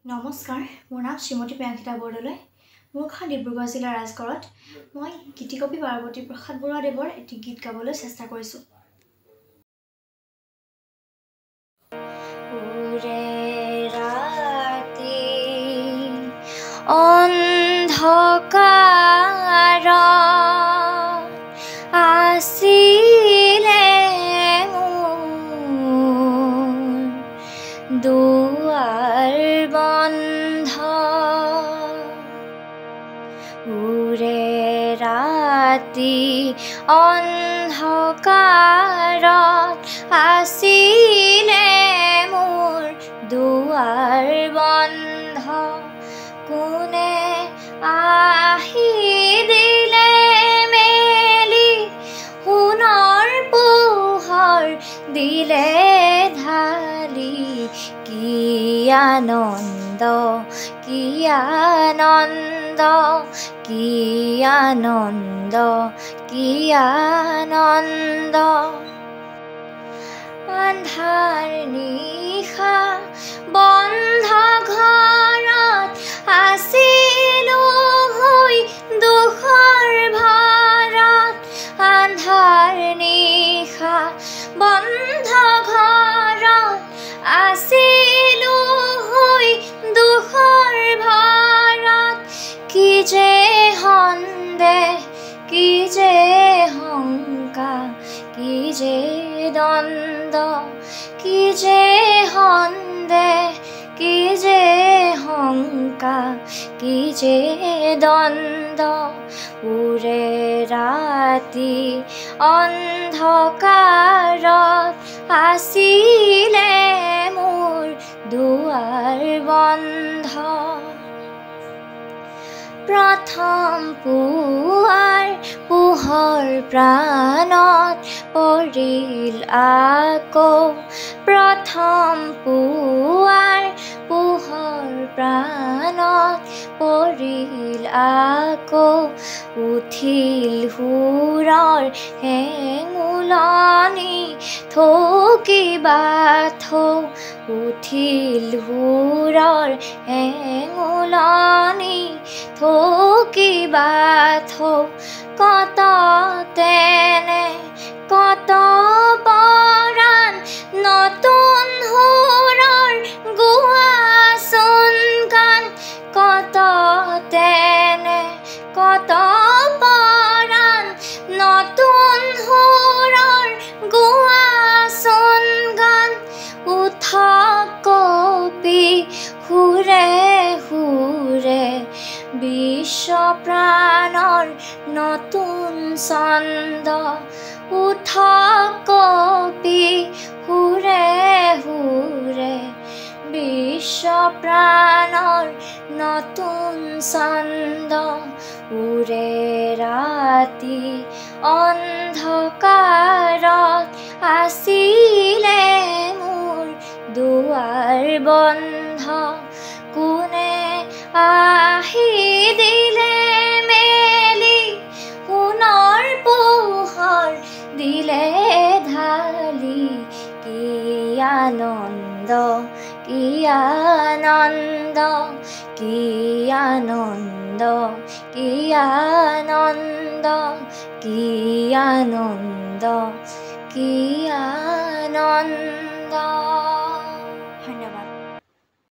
নমস্কাৰ, মোৰ নাম শ্ৰীমতী প্ৰিয়াংকিতা বৰদলৈ। মোৰ ঘৰ ডিব্ৰুগড় জিলাৰ ৰাজগড়ত। মই গীতিকবি পাৰ্বতী প্ৰসাদ বৰুৱাদেৱৰ এটি গীত গাবলৈ চেষ্টা কৰিছোঁ। অন্ধকাৰ আছিলে মোৰ দুৱাৰ বন্ধ, ওৰে ৰাতি অন্ধকাৰত আছিলে মোৰ দুৱাৰ বন্ধ। কোনে আহি দিলে মেলি সোণৰ পোহৰ দিলে ঢালি, কি আনন্দ কি আনন্দ কি আনন্দ কি আনন্দ। আন্ধাৰ নিশা বন্ধ ঘৰত আছিলো হৈ দুখৰ ভাৰত। আন্ধাৰ নিশা বন্ধ ঘৰত আছিলো হৈ দুখৰ ভাৰত। কি যে সন্দেহ কি যে শংকা কি যে দ্বন্দ্ব, কি যে সন্দেহ কি যে শংকা কি যে দ্বন্দ্ব। ওৰে ৰাতি অন্ধকাৰত আছিলে মোৰ দুৱাৰ বন্ধ। প্ৰথম পুৱাৰ পোহৰ প্ৰাণত পৰিল আকৌ, প্ৰথম পুৱাৰ পোহৰ প্ৰাণত পৰিল আকৌ। উঠিল সুৰৰ হেঙুলনি থৌকিবা থৌ, উঠিল সুৰৰ হেঙুলনি থৌকিবা থৌ। কত তেনে কত পৰাণ নতুন সুৰৰ গোৱাচোন গান। কত তেনে কত পৰাণ নতুন সুৰৰ গোৱাচোন গান। উঠক কপি সুৰে সুৰে বিশ্ব প্ৰাণৰ নতুন ছন্দ। উঠক কপি সুৰে সুৰে বিশ্ব প্ৰাণৰ নতুন ছন্দ। ওৰে ৰাতি অন্ধকাৰত আছিলে মোৰ দুৱাৰ বন্ধ। কোনে আহি দিলে মেলি সোণৰ পোহৰ দিলে ঢালি, কি আনন্দ কি আনন্দ কি আনন্দ কি আনন্দ কি আনন্দ কি আনন্দ।